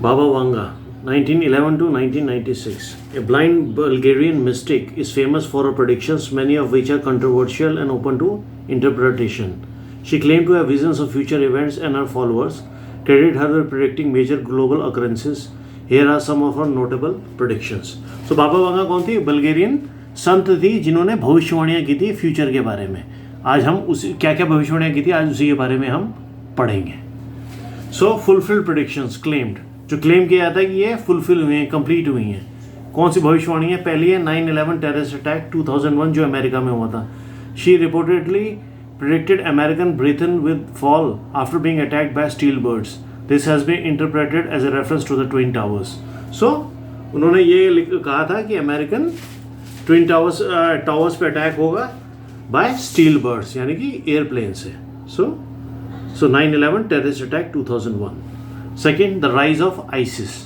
Baba Vanga, 1911 to 1996. A blind Bulgarian mystic is famous for her predictions, many of which are controversial and open to interpretation. She claimed to have visions of future events, and her followers credit her with predicting major global occurrences. Here are some of her notable predictions. So Baba Vanga कौन थी? Bulgarian संत थी जिन्होंने भविष्यवाणियाँ की थी future के बारे में. आज हम उसी क्या क्या भविष्यवाणियाँ की थी आज उसी के बारे में हम पढ़ेंगे. सो फुलफिल्ड प्रेडिक्शंस क्लेम्ड, जो क्लेम किया जाता है कि ये फुलफिल हुई हैं, कंप्लीट हुई हैं. कौन सी भविष्यवाणी है? पहली है 9/11 टेररिस्ट अटैक 2001 जो अमेरिका में हुआ था. She reportedly predicted American Britain will fall after being attacked by steel birds. This has been interpreted as a reference to the Twin Towers. So, उन्होंने ये कहा था कि अमेरिकन ट्विन टावर्स पे अटैक होगा बाय स्टील बर्ड्स यानी कि airplane से. सो 9/11 terrorist attack 2001. Second, the rise of ISIS.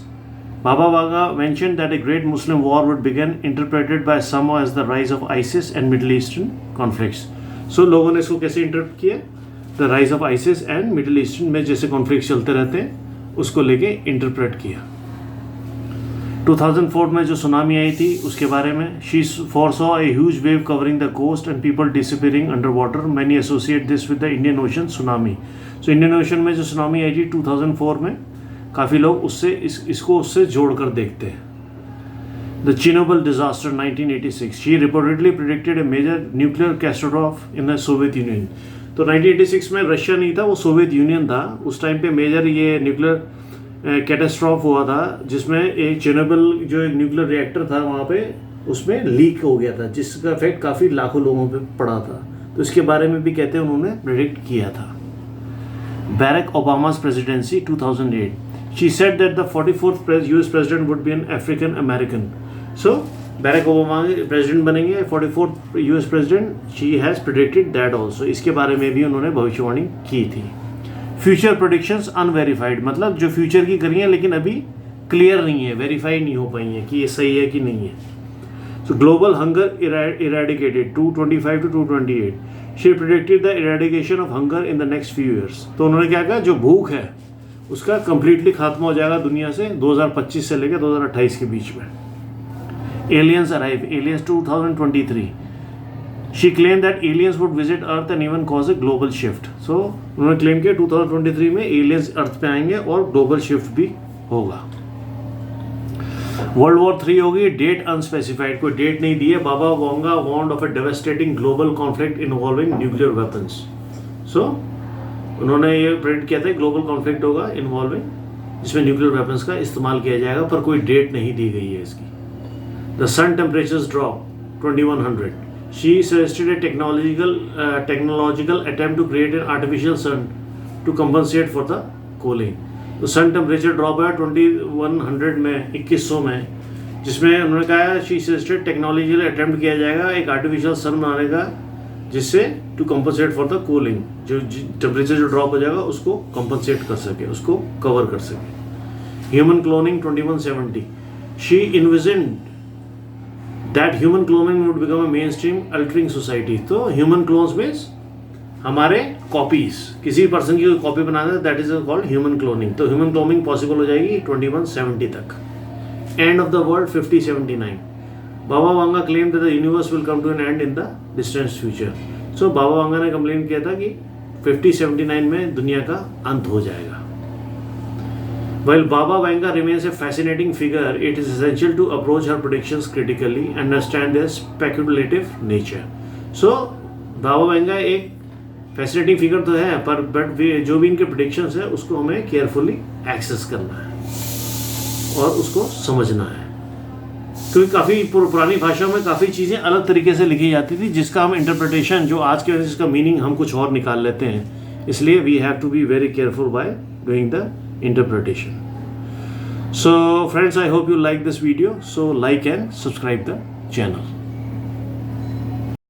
Baba Vanga mentioned that a great Muslim war would begin, interpreted by some as the rise of ISIS and Middle Eastern conflicts. सो लोगों ने इसको कैसे interrupt किया? The rise of ISIS and middle eastern में जैसे conflict चलते रहते हैं उसको लेके इंटरप्रेट किया. 2004 में जो सुनामी आई थी उसके बारे में. She foresaw a huge wave covering the coast and people disappearing under water. Many associate this with the Indian Ocean tsunami. So Indian Ocean में जो सुनामी आई थी 2004 में काफ़ी लोग उससे इसको उससे जोड़ कर देखते हैं. The Chernobyl disaster 1986. She reportedly predicted a major nuclear catastrophe in the Soviet Union. तो 1986 में रशिया नहीं था, वो सोवियत यूनियन था. उस टाइम पे मेजर ये न्यूक्लियर कैटास्ट्रॉफ हुआ था जिसमें एक चेर्नोबिल जो एक न्यूक्लियर रिएक्टर था वहाँ पे उसमें लीक हो गया था जिसका इफेक्ट काफ़ी लाखों लोगों पे पड़ा था. तो इसके बारे में भी कहते हैं उन्होंने प्रेडिक्ट किया था. Barack Obama's presidency 2008. She said that the 44th US president would be an African American. So Barack Obama president बनेंगे 44th US president. She has predicted that also. इसके बारे में भी उन्होंने भविष्यवाणी की थी. फ्यूचर प्रेडिक्शंस अनवेरीफाइड, मतलब जो फ्यूचर की करी हैं लेकिन अभी क्लियर नहीं है, वेरीफाई नहीं हो पाई हैं कि ये सही है कि नहीं है. सो global hunger eradicated 225 to 228. She predicted the eradication of hunger in the next few years. तो उन्होंने क्या कहा? जो भूख है उसका कंप्लीटली खात्मा हो जाएगा दुनिया से 2025 से लेकर 2028 के बीच में. Aliens arrive. Aliens 2023. She claimed that aliens would visit Earth and even cause a global shift. So उन्होंने क्लेम किया 2023 में aliens अर्थ पे आएंगे और ग्लोबल शिफ्ट भी होगा. वर्ल्ड वॉर 3 होगी. डेट अनस्पेसिफाइड, कोई डेट नहीं दी है. Baba Vanga warned of a devastating global conflict involving nuclear weapons. So उन्होंने ये प्रेडिक्ट किया था ग्लोबल कॉन्फ्लिक्ट होगा इन्वॉल्विंग जिसमें न्यूक्लियर वेपन्स का इस्तेमाल किया जाएगा, पर कोई डेट नहीं दी गई है इसकी. The sun temperatures drop 2100. She suggested a technological attempt to create an artificial sun to compensate for the cooling. तो sun temperature drop है 2100 में 2100 में, जिसमें उन्होंने कहा she suggested technological attempt किया जाएगा एक artificial sun बनाने का जिससे to compensate for the cooling, जो temperature जो drop हो जाएगा उसको compensate कर सके, उसको cover कर सके. Human cloning 2170. She envisioned that human cloning would become a mainstream altering society. तो human clones means हमारे कॉपीज, किसी पर्सन की कॉपी बनाना है, that is called human cloning. तो ह्यूमन क्लोनिंग पॉसिबल हो जाएगी 2170 तक. End of the world 5079. Baba Vanga claim that the universe will come to an end in the distant future. So Baba Vanga ने complain किया था कि 5079 में दुनिया का अंत हो जाएगा. While Baba Vanga remains a fascinating figure, it is essential to approach her predictions critically and understand their speculative nature. So, Baba Vanga एक fascinating figure तो है, पर बट जो भी इनके predictions है उसको हमें carefully access करना है और उसको समझना है, क्योंकि काफ़ी पुरानी भाषा में काफ़ी चीज़ें अलग तरीके से लिखी जाती थी जिसका हम इंटरप्रिटेशन जो आज के जिसका मीनिंग हम कुछ और निकाल लेते हैं. इसलिए we have to be very careful by doing the interpretation. So friends, I hope you like this video. So like and subscribe the channel.